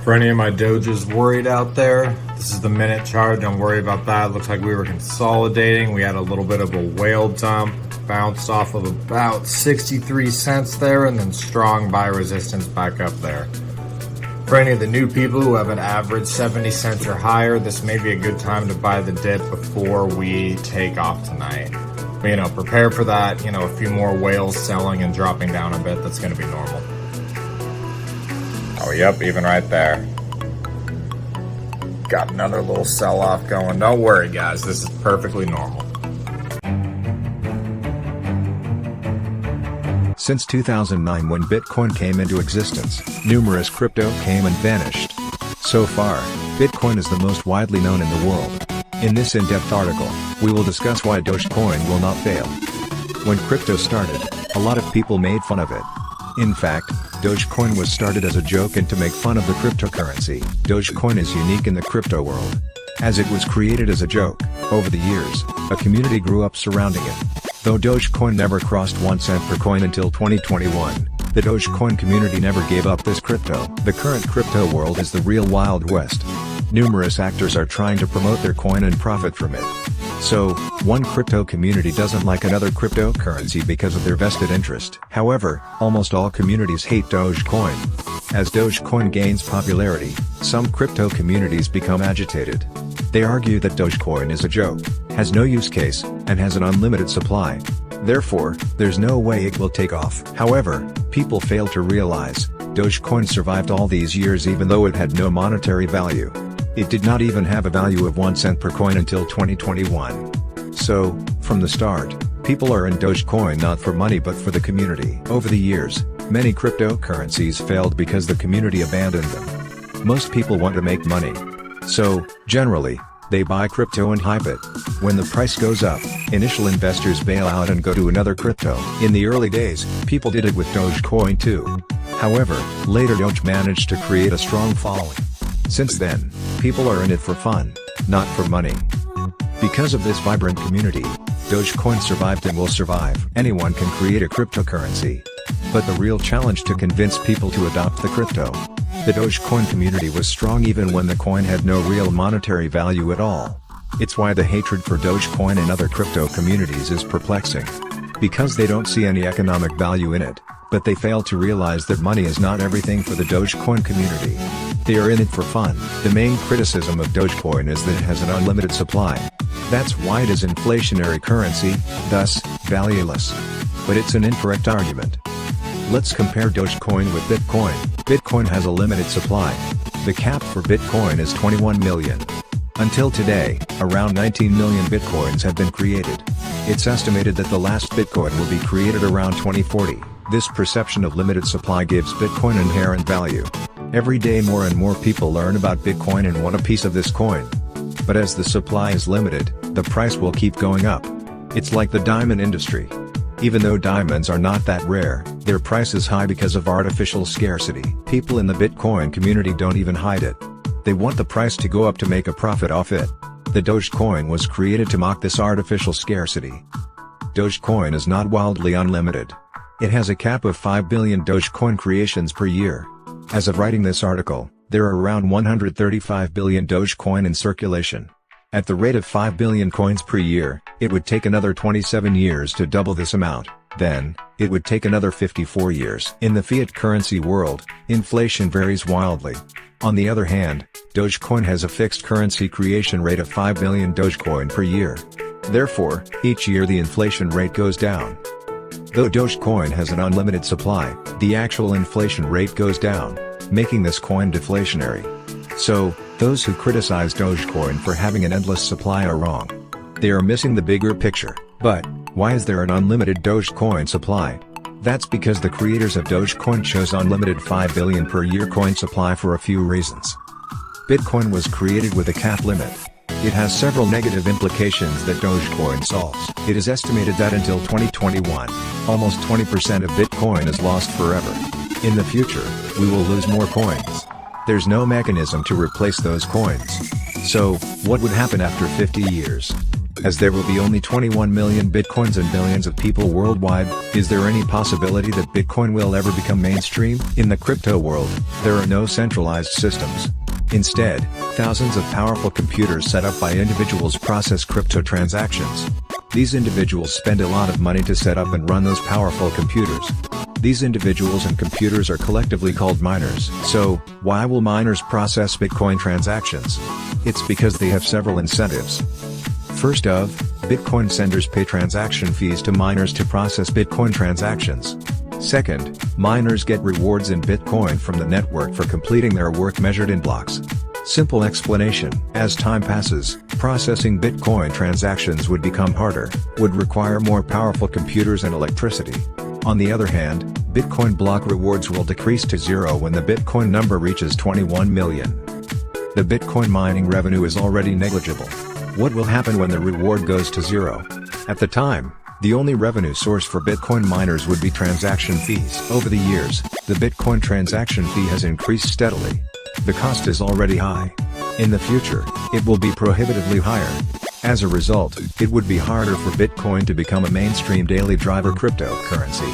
For any of my doges worried out there, this is the minute chart. Don't worry about that. Looks like we were consolidating. We had a little bit of a whale dump, bounced off of about 63 cents there, and then strong buy resistance back up there. For any of the new people who have an average 70 cents or higher, this may be a good time to buy the dip before we take off tonight. But, prepare for that. A few more whales selling and dropping down a bit. That's going to be normal. Oh, yep, even right there. Got another little sell-off going. Don't worry, guys. This is perfectly normal. Since 2009, when Bitcoin came into existence, numerous crypto came and vanished. So far, Bitcoin is the most widely known in the world. In this in-depth article, we will discuss why Dogecoin will not fail. When crypto started, a lot of people made fun of it. In fact, Dogecoin was started as a joke and to make fun of the cryptocurrency. Dogecoin is unique in the crypto world. As it was created as a joke, over the years, a community grew up surrounding it. Though Dogecoin never crossed 1 cent per coin until 2021, the Dogecoin community never gave up this crypto. The current crypto world is the real Wild West. Numerous actors are trying to promote their coin and profit from it. So, one crypto community doesn't like another cryptocurrency because of their vested interest. However, almost all communities hate Dogecoin. As Dogecoin gains popularity, some crypto communities become agitated. They argue that Dogecoin is a joke, has no use case, and has an unlimited supply. Therefore, there's no way it will take off. However, people fail to realize, Dogecoin survived all these years even though it had no monetary value. It did not even have a value of 1 cent per coin until 2021. So, from the start, people are in Dogecoin not for money but for the community. Over the years, many cryptocurrencies failed because the community abandoned them. Most people want to make money. So, generally, they buy crypto and hype it. When the price goes up, initial investors bail out and go to another crypto. In the early days, people did it with Dogecoin too. However, later Doge managed to create a strong following. Since then, people are in it for fun, not for money. Because of this vibrant community, Dogecoin survived and will survive. Anyone can create a cryptocurrency. But the real challenge to convince people to adopt the crypto. The Dogecoin community was strong even when the coin had no real monetary value at all. It's why the hatred for Dogecoin and other crypto communities is perplexing. Because they don't see any economic value in it, but they fail to realize that money is not everything for the Dogecoin community. They are in it for fun. The main criticism of Dogecoin is that it has an unlimited supply. That's why it is inflationary currency, thus, valueless. But it's an incorrect argument. Let's compare Dogecoin with Bitcoin. Bitcoin has a limited supply. The cap for Bitcoin is 21 million. Until today, around 19 million Bitcoins have been created. It's estimated that the last Bitcoin will be created around 2040. This perception of limited supply gives Bitcoin inherent value. Every day more and more people learn about Bitcoin and want a piece of this coin. But as the supply is limited, the price will keep going up. It's like the diamond industry. Even though diamonds are not that rare, their price is high because of artificial scarcity. People in the Bitcoin community don't even hide it. They want the price to go up to make a profit off it. The Dogecoin was created to mock this artificial scarcity. Dogecoin is not wildly unlimited. It has a cap of 5 billion Dogecoin creations per year. As of writing this article, there are around 135 billion Dogecoin in circulation. At the rate of 5 billion coins per year, it would take another 27 years to double this amount. Then, it would take another 54 years. In the fiat currency world, inflation varies wildly. On the other hand, Dogecoin has a fixed currency creation rate of 5 billion Dogecoin per year. Therefore, each year the inflation rate goes down. Though Dogecoin has an unlimited supply, the actual inflation rate goes down, making this coin deflationary. So, those who criticize Dogecoin for having an endless supply are wrong. They are missing the bigger picture. But, why is there an unlimited Dogecoin supply? That's because the creators of Dogecoin chose unlimited 5 billion per year coin supply for a few reasons. Bitcoin was created with a cap limit. It has several negative implications that Dogecoin solves. It is estimated that until 2021, almost 20% of Bitcoin is lost forever. In the future, we will lose more coins. There's no mechanism to replace those coins. So, what would happen after 50 years? As there will be only 21 million bitcoins and billions of people worldwide, is there any possibility that Bitcoin will ever become mainstream? In the crypto world, there are no centralized systems. Instead, thousands of powerful computers set up by individuals process crypto transactions. These individuals spend a lot of money to set up and run those powerful computers. These individuals and computers are collectively called miners. So, why will miners process Bitcoin transactions? It's because they have several incentives. First of, Bitcoin senders pay transaction fees to miners to process Bitcoin transactions. Second, miners get rewards in Bitcoin from the network for completing their work measured in blocks. Simple explanation: as time passes, processing Bitcoin transactions would become harder, would require more powerful computers and electricity. On the other hand, Bitcoin block rewards will decrease to zero when the Bitcoin number reaches 21 million. The Bitcoin mining revenue is already negligible. What will happen when the reward goes to zero? At the time, the only revenue source for Bitcoin miners would be transaction fees. Over the years, the Bitcoin transaction fee has increased steadily. The cost is already high. In the future, it will be prohibitively higher. As a result, it would be harder for Bitcoin to become a mainstream daily driver cryptocurrency.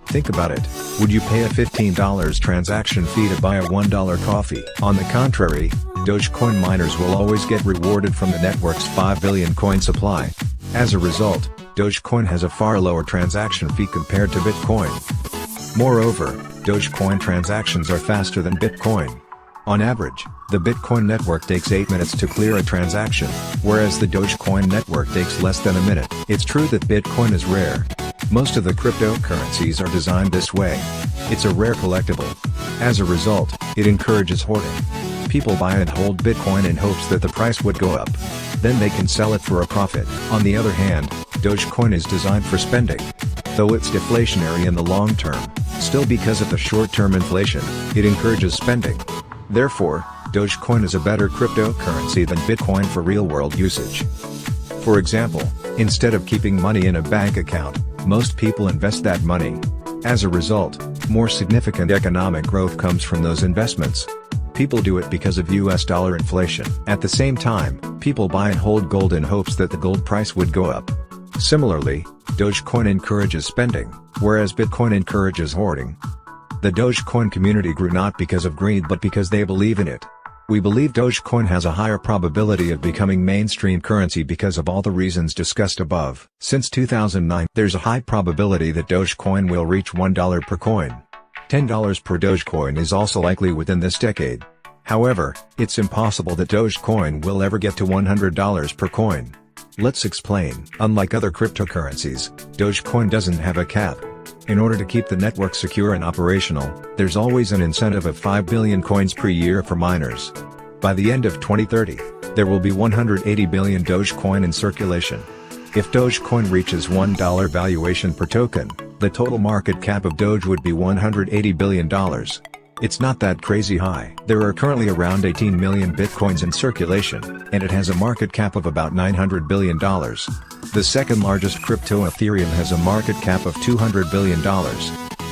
Think about it. Would you pay a $15 transaction fee to buy a $1 coffee? On the contrary, Dogecoin miners will always get rewarded from the network's 5 billion coin supply. As a result, Dogecoin has a far lower transaction fee compared to Bitcoin. Moreover, Dogecoin transactions are faster than Bitcoin. On average, the Bitcoin network takes 8 minutes to clear a transaction, whereas the Dogecoin network takes less than a minute. It's true that Bitcoin is rare. Most of the cryptocurrencies are designed this way. It's a rare collectible. As a result, it encourages hoarding. People buy and hold Bitcoin in hopes that the price would go up. Then they can sell it for a profit. On the other hand, Dogecoin is designed for spending. Though it's deflationary in the long term, still because of the short-term inflation, it encourages spending. Therefore, Dogecoin is a better cryptocurrency than Bitcoin for real-world usage. For example, instead of keeping money in a bank account, most people invest that money. As a result, more significant economic growth comes from those investments. People do it because of US dollar inflation. At the same time, people buy and hold gold in hopes that the gold price would go up. Similarly, Dogecoin encourages spending, whereas Bitcoin encourages hoarding. The Dogecoin community grew not because of greed but because they believe in it. We believe Dogecoin has a higher probability of becoming mainstream currency because of all the reasons discussed above. Since 2009, there's a high probability that Dogecoin will reach $1 per coin. $10 per Dogecoin is also likely within this decade. However, it's impossible that Dogecoin will ever get to $100 per coin. Let's explain. Unlike other cryptocurrencies, Dogecoin doesn't have a cap. In order to keep the network secure and operational, there's always an incentive of 5 billion coins per year for miners. By the end of 2030, there will be 180 billion Dogecoin in circulation. If Dogecoin reaches $1 valuation per token, the total market cap of Doge would be $180 billion. It's not that crazy high. There are currently around 18 million bitcoins in circulation, and it has a market cap of about $900 billion. The second largest crypto, Ethereum, has a market cap of $200 billion.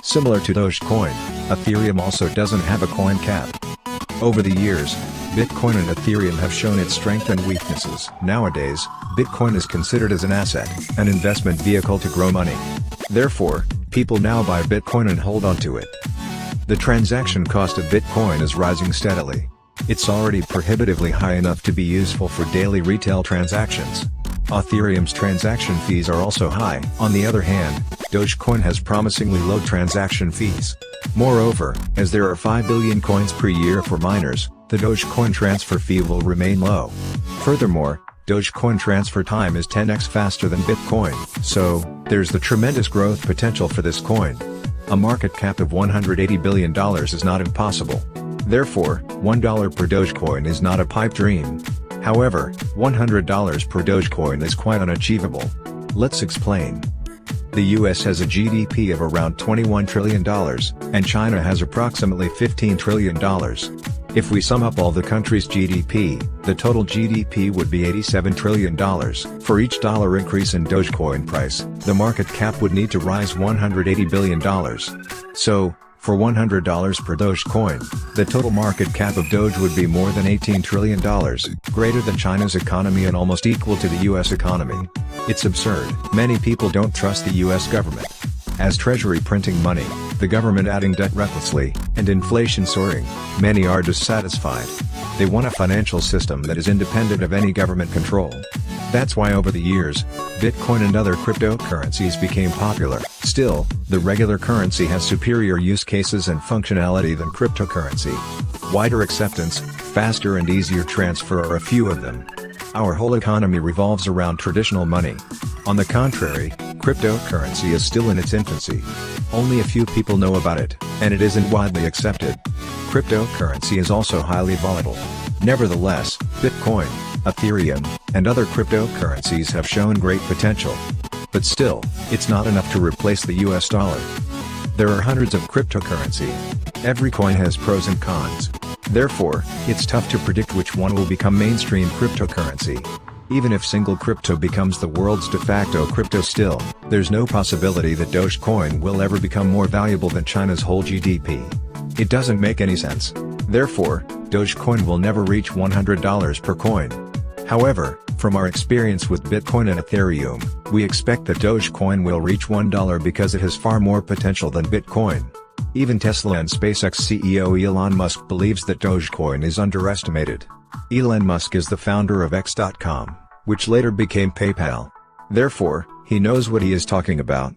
Similar to Dogecoin, Ethereum also doesn't have a coin cap. Over the years, Bitcoin and Ethereum have shown its strengths and weaknesses. Nowadays, Bitcoin is considered as an asset, an investment vehicle to grow money. Therefore, people now buy Bitcoin and hold on to it. The transaction cost of Bitcoin is rising steadily. It's already prohibitively high enough to be useful for daily retail transactions. Ethereum's transaction fees are also high. On the other hand, Dogecoin has promisingly low transaction fees. Moreover, as there are 5 billion coins per year for miners, the Dogecoin transfer fee will remain low. Furthermore, Dogecoin transfer time is 10x faster than Bitcoin, so there's the tremendous growth potential for this coin. A market cap of $180 billion is not impossible. Therefore, $1 per Dogecoin is not a pipe dream. However, $100 per Dogecoin is quite unachievable. Let's explain. The US has a GDP of around $21 trillion, and China has approximately $15 trillion. If we sum up all the countries' GDP, the total GDP would be $87 trillion. For each dollar increase in Dogecoin price, the market cap would need to rise $180 billion. So, For $100 per Dogecoin, the total market cap of Doge would be more than $18 trillion, greater than China's economy and almost equal to the US economy. It's absurd. Many people don't trust the US government. As Treasury printing money, the government adding debt recklessly, and inflation soaring, many are dissatisfied. They want a financial system that is independent of any government control. That's why over the years, Bitcoin and other cryptocurrencies became popular. Still, the regular currency has superior use cases and functionality than cryptocurrency. Wider acceptance, faster and easier transfer are a few of them. Our whole economy revolves around traditional money. On the contrary, cryptocurrency is still in its infancy. Only a few people know about it, and it isn't widely accepted. Cryptocurrency is also highly volatile. Nevertheless, Bitcoin, Ethereum, and other cryptocurrencies have shown great potential. But still, it's not enough to replace the US dollar. There are hundreds of cryptocurrency. Every coin has pros and cons. Therefore, it's tough to predict which one will become mainstream cryptocurrency. Even if single crypto becomes the world's de facto crypto still, there's no possibility that Dogecoin will ever become more valuable than China's whole GDP. It doesn't make any sense. Therefore, Dogecoin will never reach $100 per coin. However, from our experience with Bitcoin and Ethereum, we expect that Dogecoin will reach $1 because it has far more potential than Bitcoin. Even Tesla and SpaceX CEO Elon Musk believes that Dogecoin is underestimated. Elon Musk is the founder of X.com, which later became PayPal. Therefore, he knows what he is talking about.